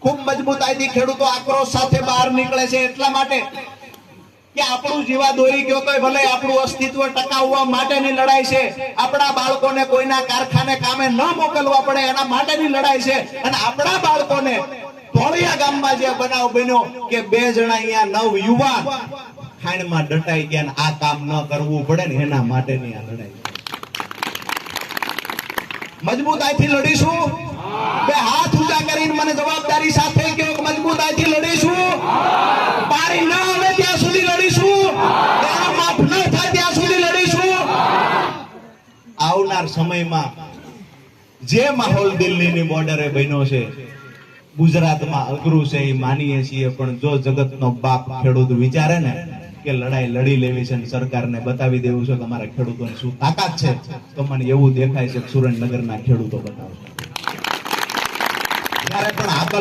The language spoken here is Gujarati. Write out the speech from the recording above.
ખૂબ મજબૂતાઈથી ખેડૂતો આક્રોશ સાથે બહાર નીકળે છે એટલા માટે કે આપણું જીવા દોરી ગયો તોય ભલે આપણું અસ્તિત્વ ટકાવવા માટેની લડાઈ છે, આપણા બાળકોને કોઈના કારખાને કામે ન મોકલવા પડે એના માટેની લડાઈ છે, અને આપણા બાળકોને ધોળિયા ગામમાં જે બનાવ બન્યો કે 2 જણા અહીંયા નવ યુવાન ખાણમાં દટાઈ ગયા ને આ કામ ન કરવું પડે ને એના માટેની આ લડાઈ. મજબૂતાઈથી લડીશું, બે હાથ ઊંચા કરીને મને જવાબદારી સાથે કહો કે મજબૂતાઈથી લડીશું, પારી ન આવે ત્યાં સુધી લડીશું, તેનો માફ ન થાય ત્યાં સુધી લડીશું. આવનાર સમયમાં જે માહોલ દિલ્હીની બોર્ડરે બન્યો છે, ગુજરાતમાં અઘરું છે એ માનીએ છીએ, પણ જો જગતનો બાપ ખેડૂત વિચારે ને કે લડાઈ લડી લેવી છે અને સરકારને બતાવી દેવું છે કે અમારા ખેડૂતોની શું તાકાત છે, તો મને એવું દેખાય છે કે સુરેન્દ્રનગરના ખેડૂતો બતાવશે. ત્યારે પણ હાકલ